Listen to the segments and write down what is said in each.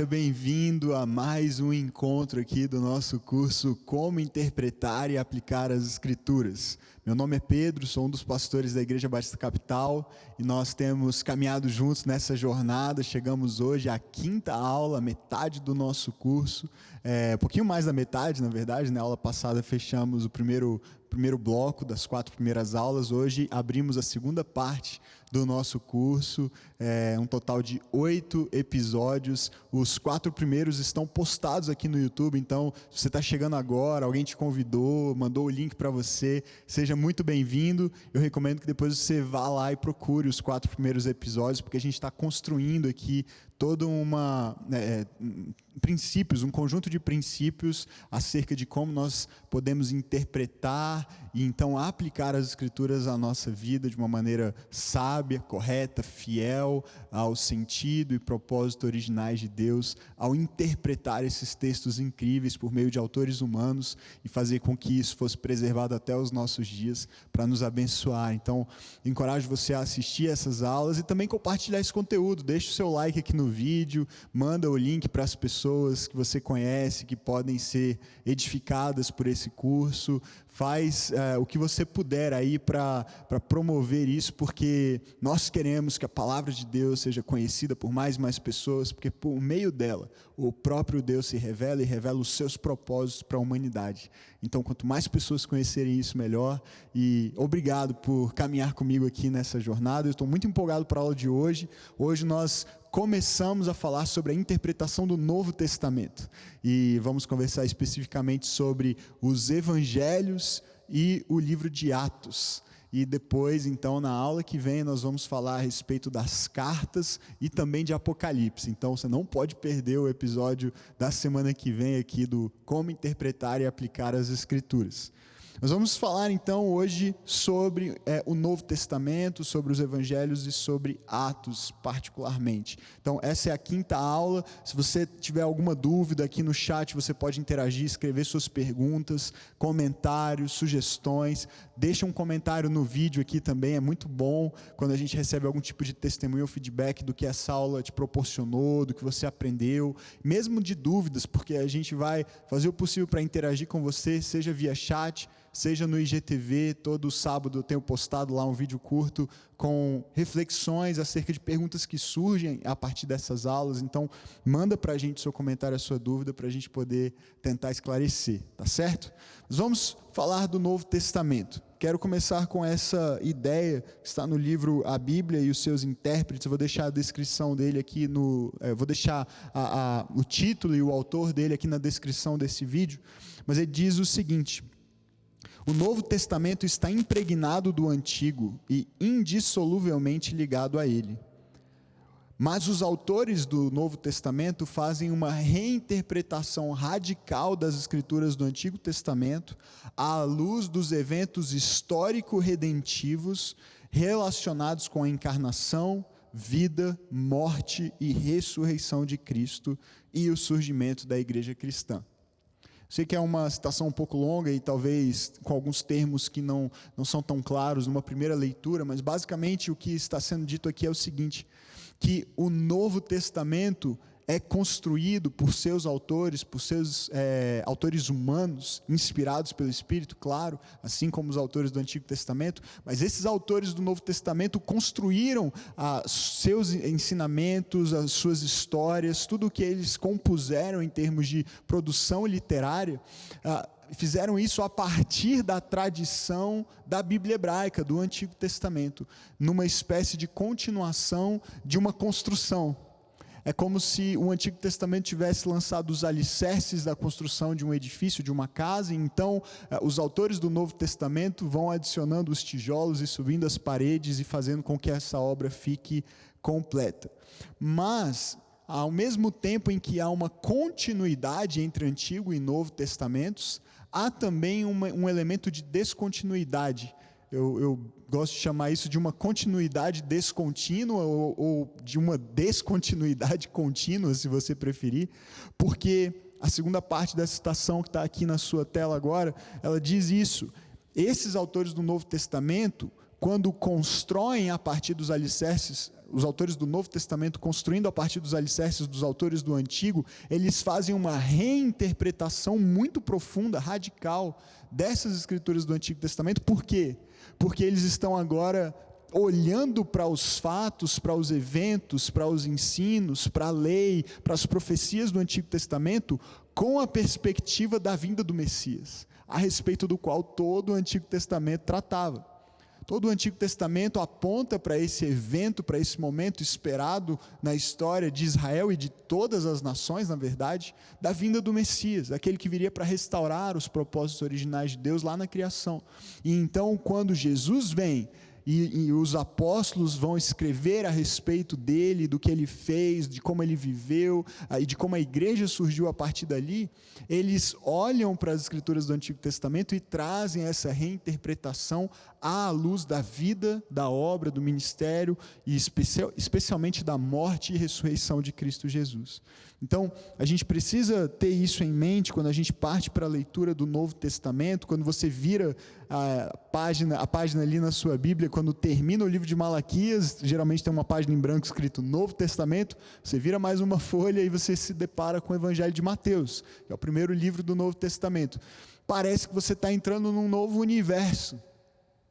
seja bem-vindo a mais um encontro aqui do nosso curso Como Interpretar e Aplicar as Escrituras. Meu nome é Pedro, sou um dos pastores da Igreja Batista Capital e nós temos caminhado juntos nessa jornada. Chegamos hoje à quinta aula, metade do nosso curso, um pouquinho mais da metade, na verdade. Na aula passada fechamos o primeiro bloco das 4 primeiras aulas. Hoje abrimos a segunda parte do nosso curso, um total de 8 episódios. Os 4 primeiros estão postados aqui no YouTube, então se você está chegando agora, alguém te convidou, mandou o link para você, seja muito bem-vindo. Eu recomendo que depois você vá lá e procure os 4 primeiros episódios, porque a gente está construindo aqui todo um conjunto de princípios acerca de como nós podemos interpretar e então aplicar as Escrituras à nossa vida de uma maneira sábia, correta, fiel ao sentido e propósito originais de Deus, ao interpretar esses textos incríveis por meio de autores humanos e fazer com que isso fosse preservado até os nossos dias para nos abençoar. Então, encorajo você a assistir essas aulas e também compartilhar esse conteúdo. Deixe o seu like aqui no vídeo, manda o link para as pessoas que você conhece, que podem ser edificadas por esse curso. Faz o que você puder aí para promover isso, porque nós queremos que a palavra de Deus seja conhecida por mais e mais pessoas, porque por meio dela o próprio Deus se revela e revela os seus propósitos para a humanidade. Então, quanto mais pessoas conhecerem isso, melhor. E obrigado por caminhar comigo aqui nessa jornada. Eu estou muito empolgado para a aula de hoje. Hoje nós começamos a falar sobre a interpretação do Novo Testamento e vamos conversar especificamente sobre os Evangelhos e o livro de Atos. E depois, então, na aula que vem, nós vamos falar a respeito das cartas e também de Apocalipse. Então, você não pode perder o episódio da semana que vem aqui do Como Interpretar e Aplicar as Escrituras. Nós vamos falar então hoje sobre o Novo Testamento, sobre os Evangelhos e sobre Atos particularmente. Então essa é a quinta aula. Se você tiver alguma dúvida aqui no chat, você pode interagir, escrever suas perguntas, comentários, sugestões. Deixa um comentário no vídeo aqui também, é muito bom quando a gente recebe algum tipo de testemunho ou feedback do que essa aula te proporcionou, do que você aprendeu, mesmo de dúvidas, porque a gente vai fazer o possível para interagir com você, seja via chat, seja no IGTV. Todo sábado eu tenho postado lá um vídeo curto com reflexões acerca de perguntas que surgem a partir dessas aulas. Então, manda para a gente o seu comentário, a sua dúvida, para a gente poder tentar esclarecer, tá certo? Mas vamos falar do Novo Testamento. Quero começar com essa ideia que está no livro A Bíblia e os seus intérpretes. Eu vou deixar a descrição dele aqui vou deixar o título e o autor dele aqui na descrição desse vídeo. Mas ele diz o seguinte: o Novo Testamento está impregnado do Antigo e indissoluvelmente ligado a ele. Mas os autores do Novo Testamento fazem uma reinterpretação radical das Escrituras do Antigo Testamento à luz dos eventos histórico-redentivos relacionados com a encarnação, vida, morte e ressurreição de Cristo e o surgimento da igreja cristã. Sei que é uma citação um pouco longa e talvez com alguns termos que não são tão claros numa primeira leitura, mas basicamente o que está sendo dito aqui é o seguinte: que o Novo Testamento é construído por seus autores, por seus autores humanos, inspirados pelo Espírito, claro, assim como os autores do Antigo Testamento, mas esses autores do Novo Testamento construíram seus ensinamentos, as suas histórias, tudo o que eles compuseram em termos de produção literária, fizeram isso a partir da tradição da Bíblia hebraica, do Antigo Testamento, numa espécie de continuação de uma construção. É como se o Antigo Testamento tivesse lançado os alicerces da construção de um edifício, de uma casa, e então os autores do Novo Testamento vão adicionando os tijolos e subindo as paredes e fazendo com que essa obra fique completa. Mas, ao mesmo tempo em que há uma continuidade entre Antigo e Novo Testamentos, há também um elemento de descontinuidade. Eu gosto de chamar isso de uma continuidade descontínua ou de uma descontinuidade contínua, se você preferir, porque a segunda parte dessa citação que está aqui na sua tela agora, ela diz isso: esses autores do Novo Testamento quando constroem a partir dos alicerces, os autores do Novo Testamento construindo a partir dos alicerces dos autores do Antigo, eles fazem uma reinterpretação muito profunda, radical, dessas escrituras do Antigo Testamento. Por quê? Porque eles estão agora olhando para os fatos, para os eventos, para os ensinos, para a lei, para as profecias do Antigo Testamento, com a perspectiva da vinda do Messias, a respeito do qual todo o Antigo Testamento tratava. Todo o Antigo Testamento aponta para esse evento, para esse momento esperado na história de Israel e de todas as nações, na verdade, da vinda do Messias, aquele que viria para restaurar os propósitos originais de Deus lá na criação. E então, quando Jesus vem, e os apóstolos vão escrever a respeito dele, do que ele fez, de como ele viveu, e de como a igreja surgiu a partir dali, eles olham para as escrituras do Antigo Testamento e trazem essa reinterpretação à luz da vida, da obra, do ministério, e especialmente da morte e ressurreição de Cristo Jesus. Então, a gente precisa ter isso em mente quando a gente parte para a leitura do Novo Testamento. Quando você vira a página ali na sua Bíblia, quando termina o livro de Malaquias, geralmente tem uma página em branco escrito Novo Testamento, você vira mais uma folha e você se depara com o Evangelho de Mateus, que é o primeiro livro do Novo Testamento. Parece que você está entrando num novo universo.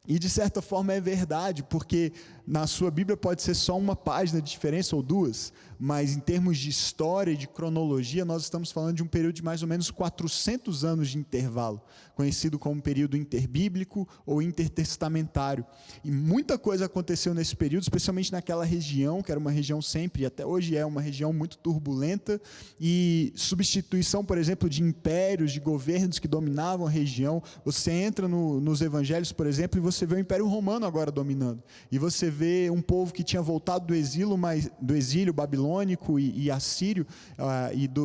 E de certa forma é verdade, porque na sua Bíblia pode ser só uma página de diferença ou duas, mas em termos de história e de cronologia, nós estamos falando de um período de mais ou menos 400 anos de intervalo, conhecido como período interbíblico ou intertestamentário. E muita coisa aconteceu nesse período, especialmente naquela região, que era uma região sempre, e até hoje é uma região muito turbulenta, e substituição, por exemplo, de impérios, de governos que dominavam a região. Você entra nos evangelhos, por exemplo, e você vê o Império Romano agora dominando, e você vê um povo que tinha voltado do exílio babilônico e assírio,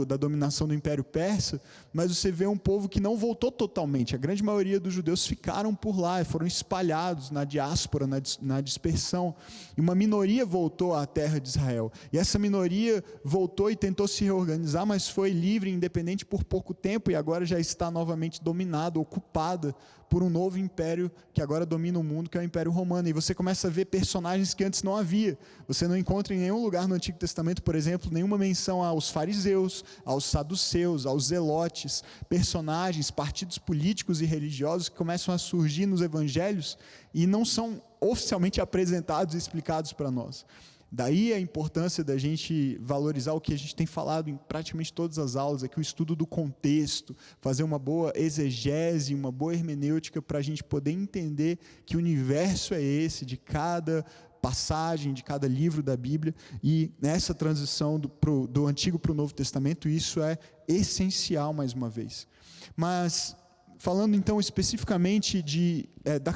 da dominação do Império Persa, mas você vê um povo que não voltou totalmente. A grande maioria dos judeus ficaram por lá, foram espalhados na diáspora, na dispersão, e uma minoria voltou à terra de Israel, e essa minoria voltou e tentou se reorganizar, mas foi livre e independente por pouco tempo, e agora já está novamente dominada, ocupada por um novo império que agora domina o mundo, que é o Império Romano. E você começa a ver personagens que antes não havia. Você não encontra em nenhum lugar no Antigo Testamento, por exemplo, nenhuma menção aos fariseus, aos saduceus, aos zelotes, personagens, partidos políticos e religiosos que começam a surgir nos evangelhos e não são oficialmente apresentados e explicados para nós. Daí a importância da gente valorizar o que a gente tem falado em praticamente todas as aulas aqui, o estudo do contexto, fazer uma boa exegese, uma boa hermenêutica para a gente poder entender que universo é esse de cada passagem, de cada livro da Bíblia, e nessa transição do Antigo para o Novo Testamento, isso é essencial mais uma vez. Mas falando então especificamente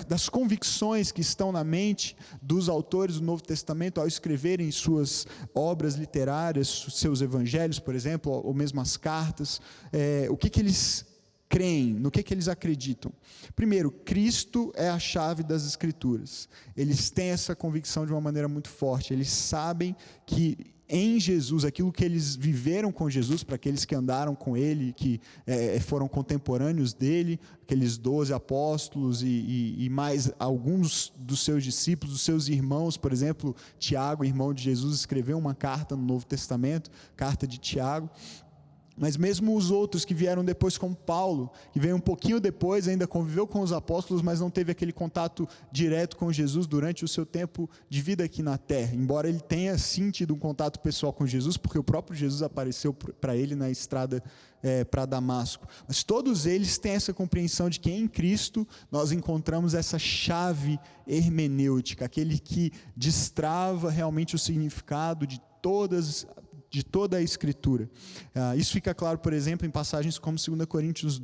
das convicções que estão na mente dos autores do Novo Testamento ao escreverem suas obras literárias, seus evangelhos, por exemplo, ou mesmo as cartas, o que eles creem, no que eles acreditam. Primeiro, Cristo é a chave das Escrituras. Eles têm essa convicção de uma maneira muito forte. Eles sabem que em Jesus, aquilo que eles viveram com Jesus, para aqueles que andaram com ele, que foram contemporâneos dele, aqueles 12 apóstolos e mais alguns dos seus discípulos, dos seus irmãos, por exemplo, Tiago, irmão de Jesus, escreveu uma carta no Novo Testamento, carta de Tiago. Mas mesmo os outros que vieram depois, como Paulo, que veio um pouquinho depois, ainda conviveu com os apóstolos, mas não teve aquele contato direto com Jesus durante o seu tempo de vida aqui na terra, embora ele tenha sim tido um contato pessoal com Jesus, porque o próprio Jesus apareceu para ele na estrada para Damasco. Mas todos eles têm essa compreensão de que em Cristo nós encontramos essa chave hermenêutica, aquele que destrava realmente o significado de toda a Escritura. Isso fica claro, por exemplo, em passagens como 2 Coríntios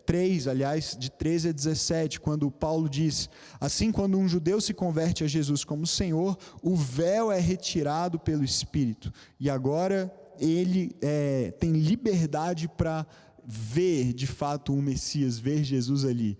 3, aliás, de 13 a 17, quando Paulo diz: assim, quando um judeu se converte a Jesus como Senhor, o véu é retirado pelo Espírito, e agora ele tem liberdade para ver de fato o Messias, ver Jesus ali.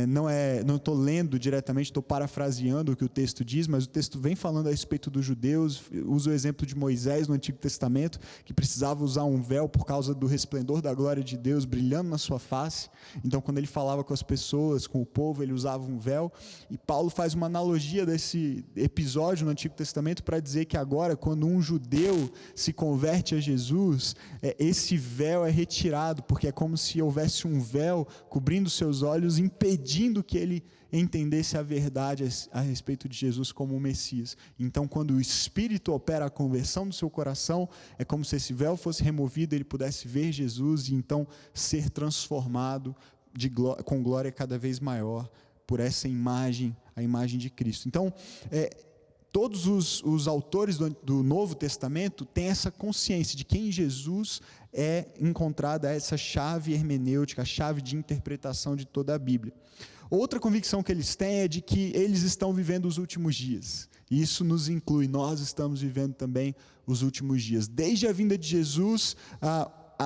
Não estou lendo diretamente, estou parafraseando o que o texto diz, mas o texto vem falando a respeito dos judeus, usa o exemplo de Moisés no Antigo Testamento, que precisava usar um véu por causa do resplendor da glória de Deus brilhando na sua face. Então, quando ele falava com as pessoas, com o povo, ele usava um véu. E Paulo faz uma analogia desse episódio no Antigo Testamento para dizer que agora, quando um judeu se converte a Jesus, esse véu é retirado, porque é como se houvesse um véu cobrindo seus olhos, impedindo que ele entendesse a verdade a respeito de Jesus como o Messias. Então, quando o Espírito opera a conversão do seu coração, é como se esse véu fosse removido, ele pudesse ver Jesus e então ser transformado com glória cada vez maior por essa imagem, a imagem de Cristo. Então, todos os autores do Novo Testamento têm essa consciência de que em Jesus é encontrada essa chave hermenêutica, a chave de interpretação de toda a Bíblia. Outra convicção que eles têm é de que eles estão vivendo os últimos dias. E isso nos inclui, nós estamos vivendo também os últimos dias. Desde a vinda de Jesus,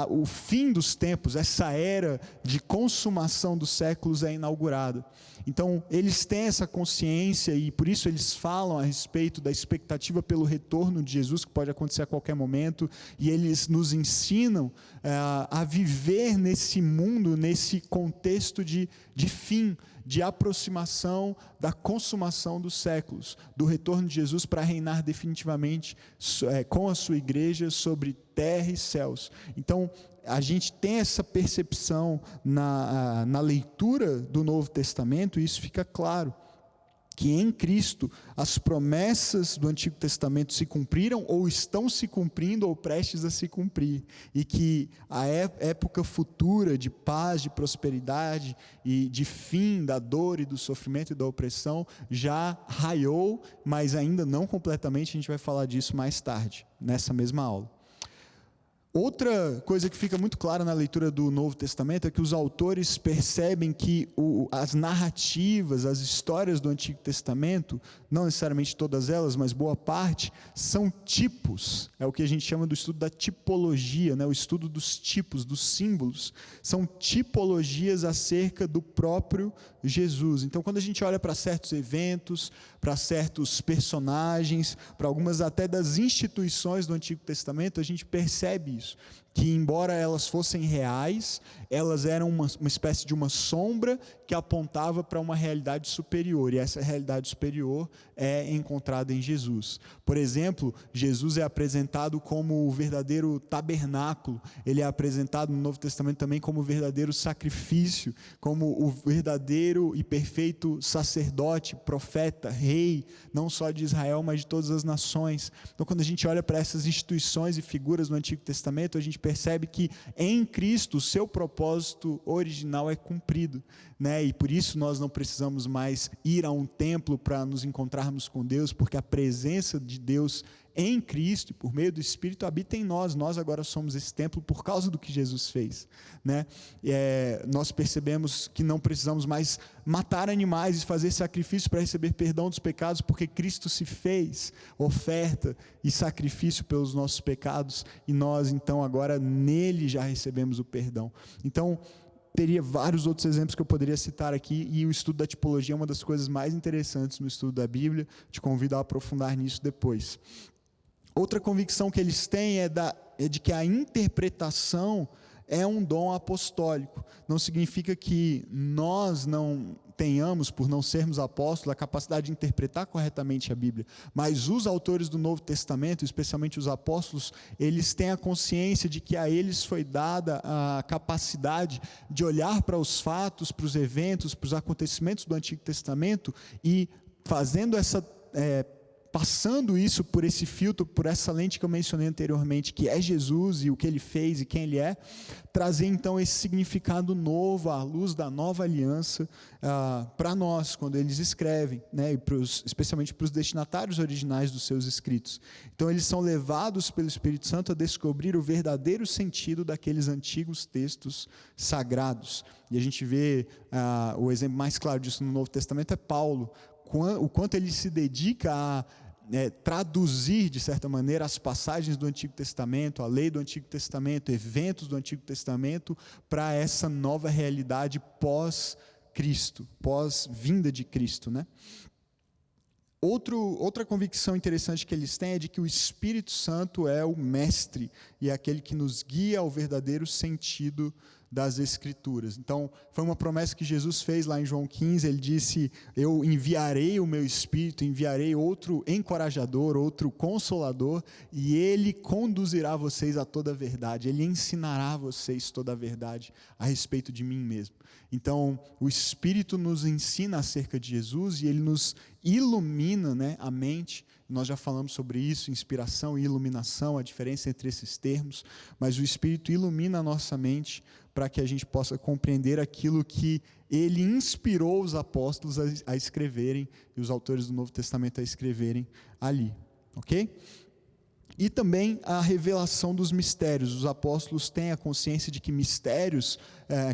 o fim dos tempos, essa era de consumação dos séculos é inaugurada. Então, eles têm essa consciência e por isso eles falam a respeito da expectativa pelo retorno de Jesus, que pode acontecer a qualquer momento, e eles nos ensinam a viver nesse mundo, nesse contexto de fim, de aproximação da consumação dos séculos, do retorno de Jesus para reinar definitivamente com a sua igreja sobre terra e céus. Então, a gente tem essa percepção na leitura do Novo Testamento, e isso fica claro, que em Cristo as promessas do Antigo Testamento se cumpriram, ou estão se cumprindo, ou prestes a se cumprir, e que a época futura de paz, de prosperidade e de fim da dor e do sofrimento e da opressão já raiou, mas ainda não completamente. A gente vai falar disso mais tarde, nessa mesma aula. Outra coisa que fica muito clara na leitura do Novo Testamento é que os autores percebem que as narrativas, as histórias do Antigo Testamento, não necessariamente todas elas, mas boa parte, são tipos. É o que a gente chama do estudo da tipologia, o estudo dos tipos, dos símbolos. São tipologias acerca do próprio Jesus. Então, quando a gente olha para certos eventos, para certos personagens, para algumas até das instituições do Antigo Testamento, a gente percebe isso, que embora elas fossem reais, elas eram uma espécie de uma sombra que apontava para uma realidade superior, e essa realidade superior é encontrada em Jesus. Por exemplo, Jesus é apresentado como o verdadeiro tabernáculo, ele é apresentado no Novo Testamento também como o verdadeiro sacrifício, como o verdadeiro e perfeito sacerdote, profeta, rei, não só de Israel, mas de todas as nações. Então, quando a gente olha para essas instituições e figuras no Antigo Testamento, a gente percebe que em Cristo o seu propósito original é cumprido, e por isso nós não precisamos mais ir a um templo para nos encontrarmos com Deus, porque a presença de Deus em Cristo e por meio do Espírito habita em nós. Nós agora somos esse templo por causa do que Jesus fez, nós percebemos que não precisamos mais matar animais e fazer sacrifício para receber perdão dos pecados, porque Cristo se fez oferta e sacrifício pelos nossos pecados, e nós então agora nele já recebemos o perdão. Então, teria vários outros exemplos que eu poderia citar aqui, e o estudo da tipologia é uma das coisas mais interessantes no estudo da Bíblia. Te convido a aprofundar nisso depois. Outra convicção que eles têm é de que a interpretação é um dom apostólico. Não significa que nós não tenhamos, por não sermos apóstolos, a capacidade de interpretar corretamente a Bíblia, mas os autores do Novo Testamento, especialmente os apóstolos, eles têm a consciência de que a eles foi dada a capacidade de olhar para os fatos, para os eventos, para os acontecimentos do Antigo Testamento e fazendo passando isso por esse filtro, por essa lente que eu mencionei anteriormente, que é Jesus e o que ele fez e quem ele é, trazer então esse significado novo, à luz da nova aliança, para nós, quando eles escrevem, especialmente para os destinatários originais dos seus escritos. Então eles são levados pelo Espírito Santo a descobrir o verdadeiro sentido daqueles antigos textos sagrados. E a gente vê o exemplo mais claro disso no Novo Testamento é Paulo, o quanto ele se dedica a traduzir, de certa maneira, as passagens do Antigo Testamento, a lei do Antigo Testamento, eventos do Antigo Testamento, para essa nova realidade pós-Cristo, pós-vinda de Cristo, né? Outra convicção interessante que eles têm é de que o Espírito Santo é o mestre e é aquele que nos guia ao verdadeiro sentido das Escrituras. Então, foi uma promessa que Jesus fez lá em João 15, ele disse: eu enviarei o meu Espírito, enviarei outro encorajador, outro consolador, e ele conduzirá vocês a toda a verdade, ele ensinará vocês toda a verdade a respeito de mim mesmo. Então, o Espírito nos ensina acerca de Jesus e ele nos ilumina, né, a mente. Nós já falamos sobre isso, inspiração e iluminação, a diferença entre esses termos, mas o Espírito ilumina a nossa mente para que a gente possa compreender aquilo que ele inspirou os apóstolos a escreverem e os autores do Novo Testamento a escreverem ali, ok? E também a revelação dos mistérios. Os apóstolos têm a consciência de que mistérios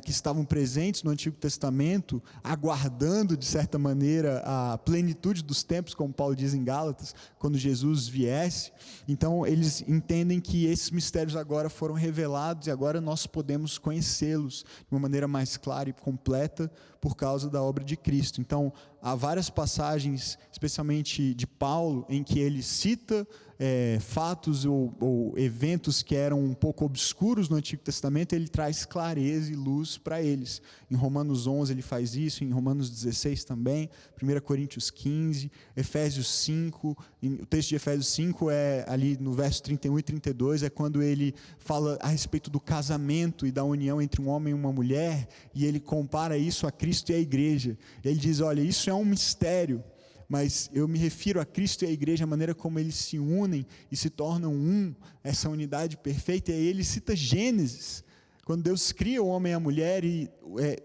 que estavam presentes no Antigo Testamento, aguardando, de certa maneira, a plenitude dos tempos, como Paulo diz em Gálatas, quando Jesus viesse. Então, eles entendem que esses mistérios agora foram revelados e agora nós podemos conhecê-los de uma maneira mais clara e completa por causa da obra de Cristo. Então, há várias passagens, especialmente de Paulo, em que ele cita fatos ou eventos que eram um pouco obscuros no Antigo Testamento, ele traz clareza e luz para eles. Em Romanos 11 ele faz isso, em Romanos 16 também, 1 Coríntios 15, Efésios 5, o texto de Efésios 5 é ali no verso 31 e 32, é quando ele fala a respeito do casamento e da união entre um homem e uma mulher, e ele compara isso a Cristo e a igreja. Ele diz: olha, isso é um mistério, mas eu me refiro a Cristo e a igreja, a maneira como eles se unem e se tornam um, essa unidade perfeita. E aí ele cita Gênesis, quando Deus cria o homem e a mulher e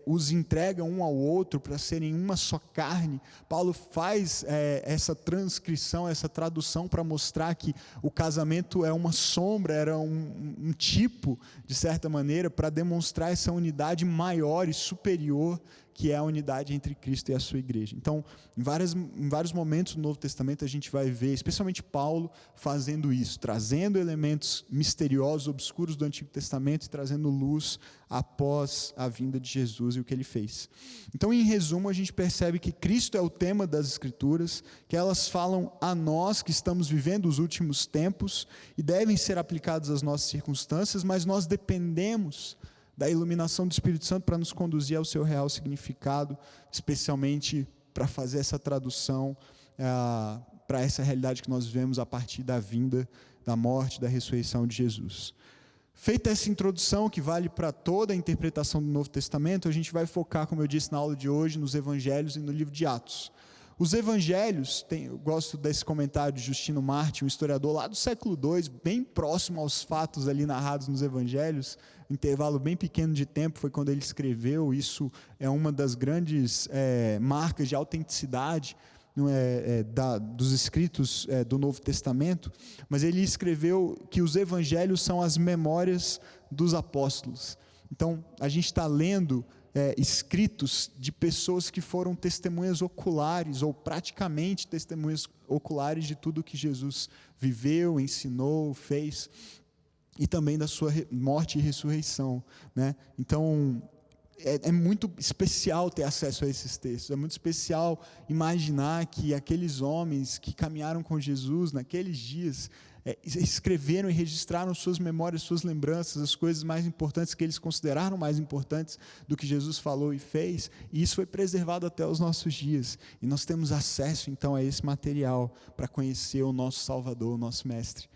os entrega um ao outro para serem uma só carne. Paulo faz essa transcrição, essa tradução para mostrar que o casamento é uma sombra, era um tipo, de certa maneira, para demonstrar essa unidade maior e superior que é a unidade entre Cristo e a sua igreja. Então, em vários momentos do Novo Testamento a gente vai ver, especialmente Paulo, fazendo isso, trazendo elementos misteriosos, obscuros do Antigo Testamento e trazendo luz após a vinda de Jesus e o que ele fez. Então, em resumo, a gente percebe que Cristo é o tema das Escrituras, que elas falam a nós que estamos vivendo os últimos tempos e devem ser aplicadas às nossas circunstâncias, mas nós dependemos da iluminação do Espírito Santo para nos conduzir ao seu real significado, especialmente para fazer essa tradução para essa realidade que nós vivemos a partir da vinda, da morte, da ressurreição de Jesus. Feita essa introdução, que vale para toda a interpretação do Novo Testamento, a gente vai focar, como eu disse na aula de hoje, nos Evangelhos e no livro de Atos. Os Evangelhos, eu gosto desse comentário de Justino Martin, um historiador lá do século II, bem próximo aos fatos ali narrados nos Evangelhos, um intervalo bem pequeno de tempo foi quando ele escreveu. Isso é uma das grandes marcas de autenticidade dos escritos do Novo Testamento, mas ele escreveu que os Evangelhos são as memórias dos apóstolos. Então, a gente está lendo escritos de pessoas que foram testemunhas oculares, ou praticamente testemunhas oculares de tudo que Jesus viveu, ensinou, fez, e também da sua morte e ressurreição, né? Então, é muito especial ter acesso a esses textos, é muito especial imaginar que aqueles homens que caminharam com Jesus naqueles dias, escreveram e registraram suas memórias, suas lembranças, as coisas mais importantes que eles consideraram mais importantes do que Jesus falou e fez, e isso foi preservado até os nossos dias, e nós temos acesso então a esse material para conhecer o nosso Salvador, o nosso Mestre.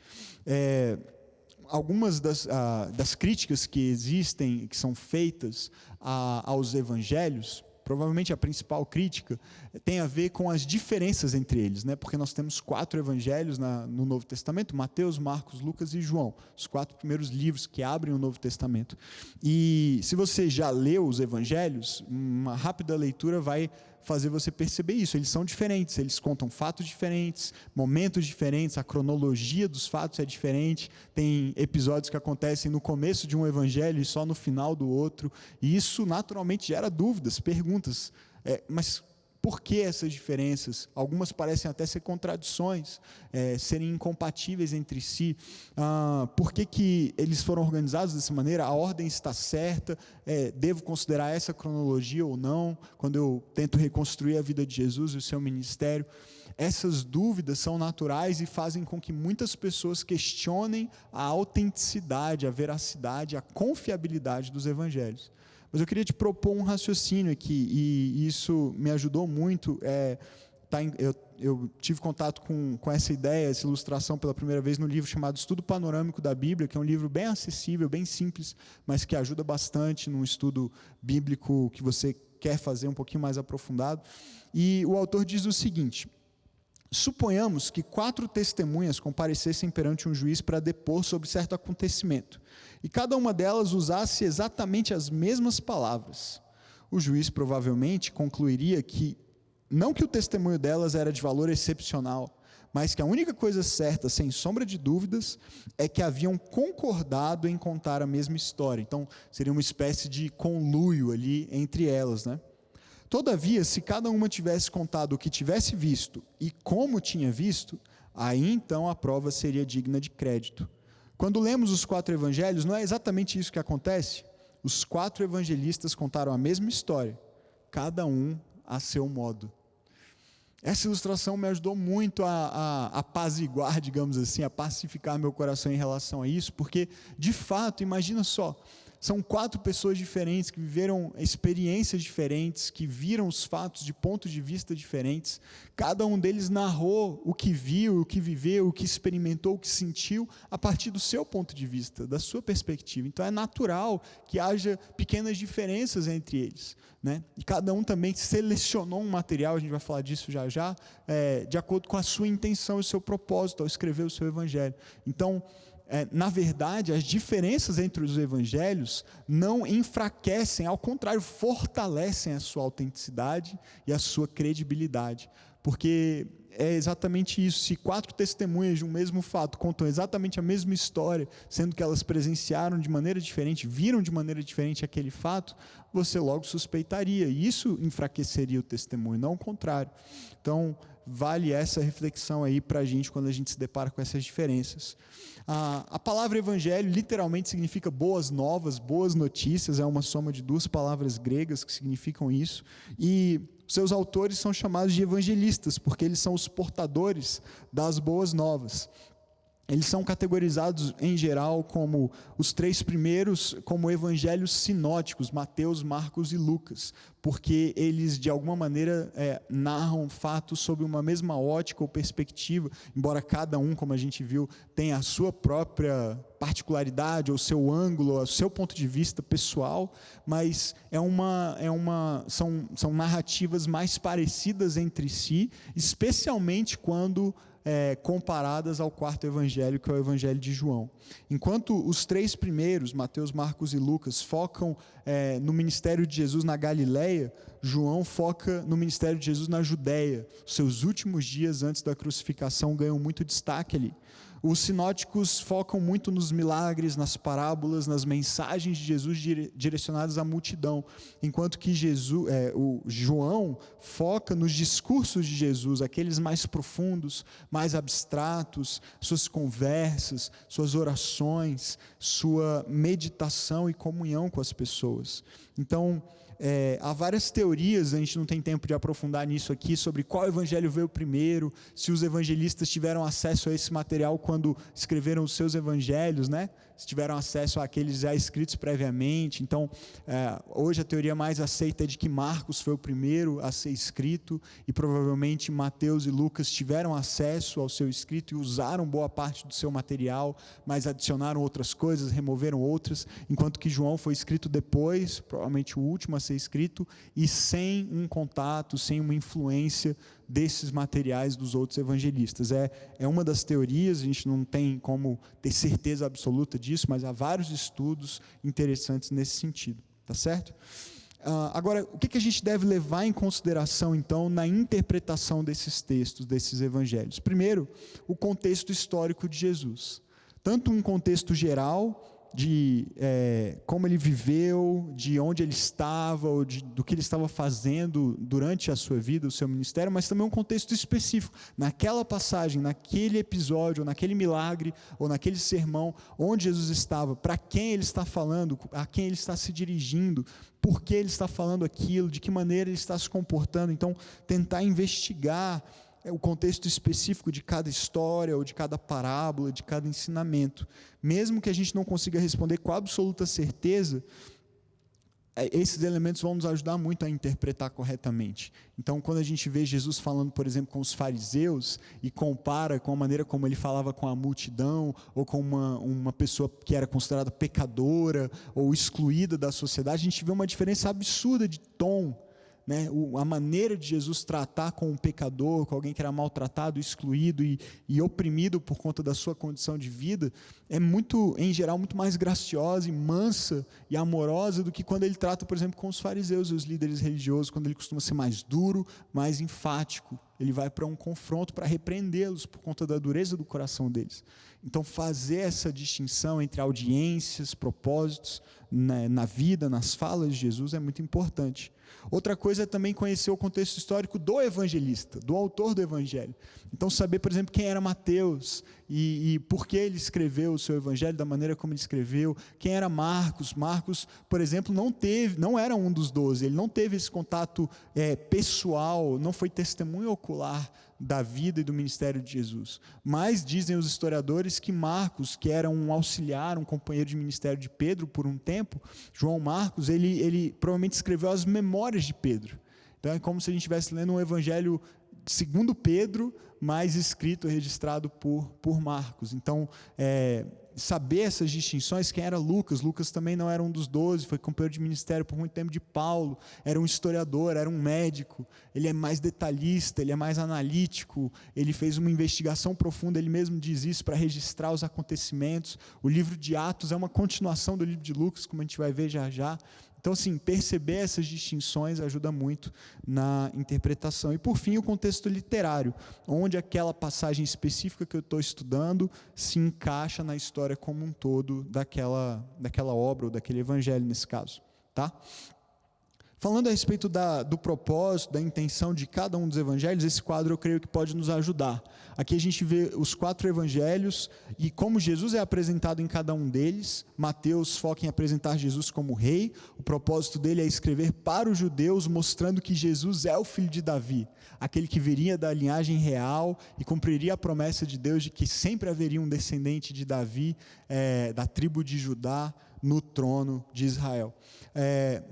Algumas das críticas que existem, que são feitas aos Evangelhos, provavelmente a principal crítica tem a ver com as diferenças entre eles, né? Porque nós temos 4 evangelhos no Novo Testamento: Mateus, Marcos, Lucas e João, os 4 primeiros livros que abrem o Novo Testamento. E se você já leu os evangelhos, uma rápida leitura vai fazer você perceber isso. Eles são diferentes, eles contam fatos diferentes, momentos diferentes, a cronologia dos fatos é diferente, tem episódios que acontecem no começo de um evangelho e só no final do outro, e isso naturalmente gera dúvidas, perguntas, mas Por que essas diferenças? Algumas parecem até ser contradições, serem incompatíveis entre si. Por que eles foram organizados dessa maneira? A ordem está certa? Devo considerar essa cronologia ou não? Quando eu tento reconstruir a vida de Jesus e o seu ministério? Essas dúvidas são naturais e fazem com que muitas pessoas questionem a autenticidade, a veracidade, a confiabilidade dos evangelhos. Mas eu queria te propor um raciocínio aqui, e isso me ajudou muito. Eu tive contato com essa ideia, essa ilustração pela primeira vez no livro chamado Estudo Panorâmico da Bíblia, que é um livro bem acessível, bem simples, mas que ajuda bastante num estudo bíblico que você quer fazer um pouquinho mais aprofundado. E o autor diz o seguinte: suponhamos que 4 testemunhas comparecessem perante um juiz para depor sobre certo acontecimento, e cada uma delas usasse exatamente as mesmas palavras. O juiz provavelmente concluiria que, não que o testemunho delas era de valor excepcional, mas que a única coisa certa, sem sombra de dúvidas, é que haviam concordado em contar a mesma história. Então, seria uma espécie de conluio ali entre elas, né? Todavia, se cada uma tivesse contado o que tivesse visto e como tinha visto, aí então a prova seria digna de crédito. Quando lemos os 4 evangelhos, não é exatamente isso que acontece? Os 4 evangelistas contaram a mesma história, cada um a seu modo. Essa ilustração me ajudou muito a apaziguar, digamos assim, a pacificar meu coração em relação a isso, porque, de fato, imagina só, são 4 pessoas diferentes que viveram experiências diferentes, que viram os fatos de pontos de vista diferentes. Cada um deles narrou o que viu, o que viveu, o que experimentou, o que sentiu, a partir do seu ponto de vista, da sua perspectiva. Então é natural que haja pequenas diferenças entre eles, né? E cada um também selecionou um material, a gente vai falar disso já já, de acordo com a sua intenção e o seu propósito ao escrever o seu evangelho. Então, na verdade, as diferenças entre os evangelhos não enfraquecem, ao contrário, fortalecem a sua autenticidade e a sua credibilidade, porque é exatamente isso. Se 4 testemunhas de um mesmo fato contam exatamente a mesma história, sendo que elas presenciaram de maneira diferente, viram de maneira diferente aquele fato, você logo suspeitaria, e isso enfraqueceria o testemunho, não o contrário. Então, vale essa reflexão aí para a gente quando a gente se depara com essas diferenças. A palavra evangelho literalmente significa boas novas, boas notícias, é uma soma de 2 palavras gregas que significam isso, e seus autores são chamados de evangelistas, porque eles são os portadores das boas novas. Eles são categorizados, em geral, como os 3 primeiros, como evangelhos sinóticos, Mateus, Marcos e Lucas, porque eles, de alguma maneira, narram fatos sob uma mesma ótica ou perspectiva, embora cada um, como a gente viu, tenha a sua própria particularidade, ou seu ângulo, ou o seu ponto de vista pessoal, mas são narrativas mais parecidas entre si, especialmente quando comparadas ao 4º evangelho, que é o evangelho de João. Enquanto os 3 primeiros, Mateus, Marcos e Lucas, focam no ministério de Jesus na Galileia, João foca no ministério de Jesus na Judéia. Seus últimos dias antes da crucificação ganham muito destaque ali. Os sinóticos focam muito nos milagres, nas parábolas, nas mensagens de Jesus direcionadas à multidão, enquanto que o João foca nos discursos de Jesus, aqueles mais profundos, mais abstratos, suas conversas, suas orações, sua meditação e comunhão com as pessoas. Então, há várias teorias, a gente não tem tempo de aprofundar nisso aqui, sobre qual evangelho veio primeiro, se os evangelistas tiveram acesso a esse material quando escreveram os seus evangelhos, né? Se tiveram acesso àqueles já escritos previamente. Então, hoje a teoria mais aceita é de que Marcos foi o primeiro a ser escrito, e provavelmente Mateus e Lucas tiveram acesso ao seu escrito e usaram boa parte do seu material, mas adicionaram outras coisas, removeram outras, enquanto que João foi escrito depois, provavelmente o último a ser escrito, e sem um contato, sem uma influência desses materiais dos outros evangelistas. É uma das teorias, a gente não tem como ter certeza absoluta disso, mas há vários estudos interessantes nesse sentido, tá certo? Agora, o que a gente deve levar em consideração, então, na interpretação desses textos, desses evangelhos? Primeiro, o contexto histórico de Jesus. Tanto um contexto geral, de como ele viveu, de onde ele estava, ou do que ele estava fazendo durante a sua vida, o seu ministério, mas também um contexto específico, naquela passagem, naquele episódio, ou naquele milagre, ou naquele sermão, onde Jesus estava, para quem ele está falando, a quem ele está se dirigindo, por que ele está falando aquilo, de que maneira ele está se comportando. Então, tentar investigar o contexto específico de cada história, ou de cada parábola, de cada ensinamento. Mesmo que a gente não consiga responder com absoluta certeza, esses elementos vão nos ajudar muito a interpretar corretamente. Então, quando a gente vê Jesus falando, por exemplo, com os fariseus, e compara com a maneira como ele falava com a multidão, ou com uma pessoa que era considerada pecadora, ou excluída da sociedade, a gente vê uma diferença absurda de tom, né? A maneira de Jesus tratar com um pecador, com alguém que era maltratado, excluído e oprimido por conta da sua condição de vida, é muito, em geral, muito mais graciosa e mansa e amorosa do que quando ele trata, por exemplo, com os fariseus e os líderes religiosos, quando ele costuma ser mais duro, mais enfático. Ele vai para um confronto para repreendê-los por conta da dureza do coração deles. Então, fazer essa distinção entre audiências, propósitos, na vida, nas falas de Jesus, é muito importante. Outra coisa é também conhecer o contexto histórico do evangelista, do autor do evangelho. Então, saber, por exemplo, quem era Mateus e por que ele escreveu o seu evangelho da maneira como ele escreveu. Quem era Marcos? Marcos, por exemplo, não era um dos 12, ele não teve esse contato pessoal, não foi testemunho ocular da vida e do ministério de Jesus. Mas dizem os historiadores que Marcos, que era um auxiliar, um companheiro de ministério de Pedro por um tempo, João Marcos, ele provavelmente escreveu as memórias de Pedro. Então é como se a gente estivesse lendo um evangelho segundo Pedro, mas escrito, registrado por Marcos. Então, saber essas distinções. Quem era Lucas? Lucas também não era um dos 12, foi companheiro de ministério por muito tempo de Paulo, era um historiador, era um médico, ele é mais detalhista, ele é mais analítico, ele fez uma investigação profunda, ele mesmo diz isso, para registrar os acontecimentos. O livro de Atos é uma continuação do livro de Lucas, como a gente vai ver já já. Então, assim, perceber essas distinções ajuda muito na interpretação. E, por fim, o contexto literário, onde aquela passagem específica que eu estou estudando se encaixa na história como um todo daquela obra, ou daquele evangelho, nesse caso. Tá? Falando a respeito do propósito, da intenção de cada um dos evangelhos, esse quadro eu creio que pode nos ajudar. Aqui a gente vê os 4 evangelhos e como Jesus é apresentado em cada um deles. Mateus foca em apresentar Jesus como rei. O propósito dele é escrever para os judeus, mostrando que Jesus é o filho de Davi, aquele que viria da linhagem real e cumpriria a promessa de Deus de que sempre haveria um descendente de Davi, da tribo de Judá, no trono de Israel.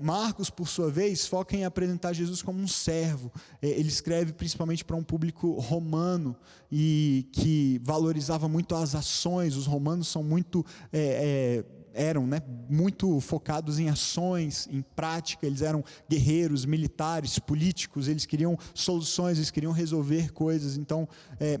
Marcos, por sua vez, foca em apresentar Jesus como um servo. Ele escreve principalmente para um público romano e que valorizava muito as ações. Os romanos são eram muito focados em ações, em prática. Eles eram guerreiros, militares, políticos, eles queriam soluções, eles queriam resolver coisas. Então,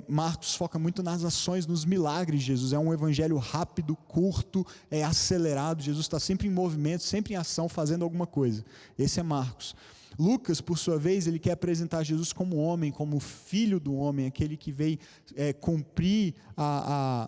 Marcos foca muito nas ações, nos milagres de Jesus. É um evangelho rápido, curto, acelerado. Jesus está sempre em movimento, sempre em ação, fazendo alguma coisa. Esse é Marcos. Lucas, por sua vez, ele quer apresentar Jesus como homem, como filho do homem, aquele que veio cumprir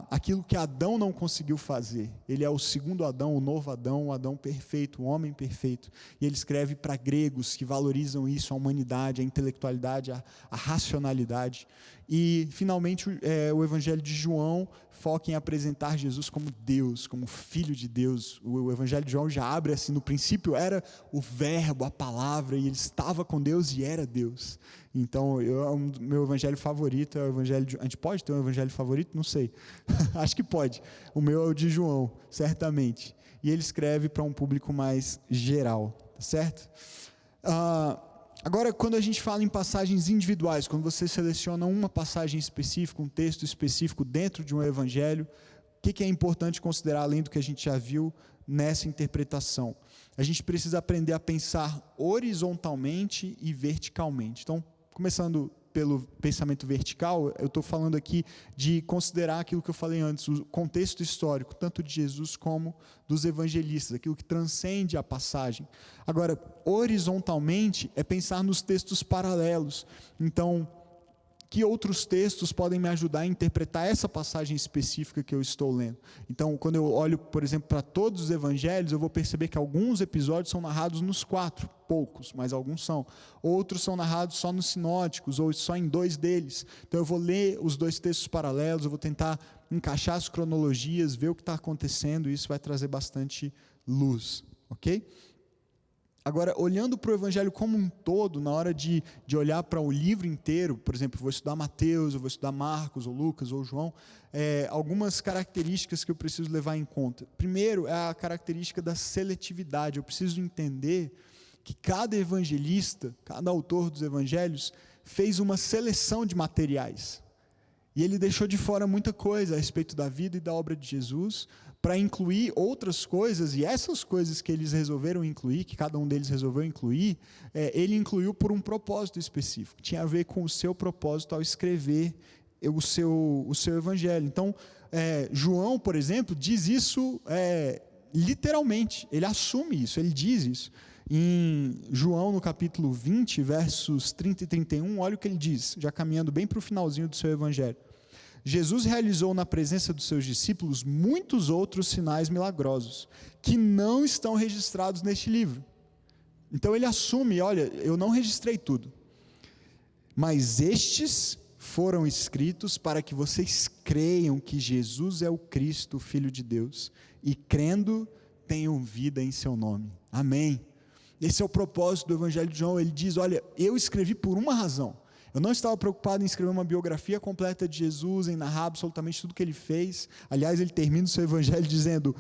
aquilo que Adão não conseguiu fazer. Ele é o segundo Adão, o novo Adão, o Adão perfeito, o homem perfeito. E ele escreve para gregos que valorizam isso, a humanidade, a intelectualidade, a racionalidade. E, finalmente, o Evangelho de João foca em apresentar Jesus como Deus, como Filho de Deus. O Evangelho de João já abre assim: no princípio era o Verbo, a palavra, e ele estava com Deus e era Deus. Então, meu evangelho favorito é o Evangelho de João. A gente pode ter um evangelho favorito? Não sei. Acho que pode. O meu é o de João, certamente. E ele escreve para um público mais geral, tá certo? Agora, quando a gente fala em passagens individuais, quando você seleciona uma passagem específica, um texto específico dentro de um evangelho, o que é importante considerar, além do que a gente já viu nessa interpretação? A gente precisa aprender a pensar horizontalmente e verticalmente. Então, começando pelo pensamento vertical, eu estou falando aqui de considerar aquilo que eu falei antes, o contexto histórico, tanto de Jesus como dos evangelistas, aquilo que transcende a passagem. Agora, horizontalmente, é pensar nos textos paralelos. Então, que outros textos podem me ajudar a interpretar essa passagem específica que eu estou lendo? Então, quando eu olho, por exemplo, para todos os evangelhos, eu vou perceber que alguns episódios são narrados nos 4, poucos, mas alguns são. Outros são narrados só nos sinóticos, ou só em 2 deles. Então, eu vou ler os 2 textos paralelos, eu vou tentar encaixar as cronologias, ver o que está acontecendo, e isso vai trazer bastante luz, ok? Agora, olhando para o Evangelho como um todo, na hora de olhar para o livro inteiro, por exemplo, vou estudar Mateus, eu vou estudar Marcos, ou Lucas, ou João, algumas características que eu preciso levar em conta. Primeiro, é a característica da seletividade. Eu preciso entender que cada evangelista, cada autor dos evangelhos, fez uma seleção de materiais. E ele deixou de fora muita coisa a respeito da vida e da obra de Jesus, para incluir outras coisas, e essas coisas que eles resolveram incluir, que cada um deles resolveu incluir, ele incluiu por um propósito específico, tinha a ver com o seu propósito ao escrever o seu evangelho. Então, João, por exemplo, diz isso literalmente, ele assume isso, ele diz isso. Em João, no capítulo 20, versos 30 e 31, olha o que ele diz, já caminhando bem para o finalzinho do seu evangelho. Jesus realizou na presença dos seus discípulos muitos outros sinais milagrosos, que não estão registrados neste livro. Então ele assume, olha, eu não registrei tudo, mas estes foram escritos para que vocês creiam que Jesus é o Cristo, o Filho de Deus, e crendo, tenham vida em seu nome. Amém. Esse é o propósito do Evangelho de João. Ele diz, olha, eu escrevi por uma razão. Eu não estava preocupado em escrever uma biografia completa de Jesus, em narrar absolutamente tudo que ele fez. Aliás, ele termina o seu evangelho dizendo,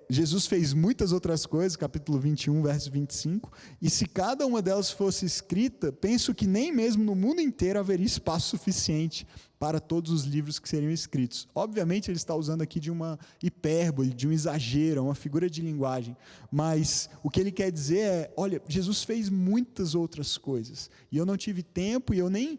Jesus fez muitas outras coisas, capítulo 21, verso 25, e se cada uma delas fosse escrita, penso que nem mesmo no mundo inteiro haveria espaço suficiente para todos os livros que seriam escritos. Obviamente ele está usando aqui de uma hipérbole, de um exagero, uma figura de linguagem, mas o que ele quer dizer é, olha, Jesus fez muitas outras coisas, e eu não tive tempo, e eu nem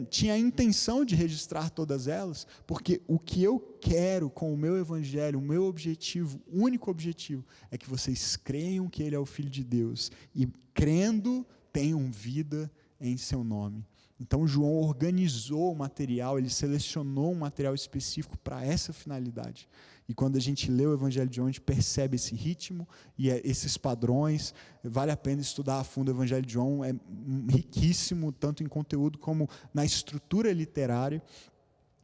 tinha a intenção de registrar todas elas, porque o que eu quero com o meu evangelho, o meu objetivo, o único objetivo, é que vocês creiam que ele é o Filho de Deus, e crendo, tenham vida em seu nome. Então João organizou o material, ele selecionou um material específico para essa finalidade. E quando a gente lê o Evangelho de João, a gente percebe esse ritmo e esses padrões. Vale a pena estudar a fundo o Evangelho de João, é riquíssimo, tanto em conteúdo como na estrutura literária.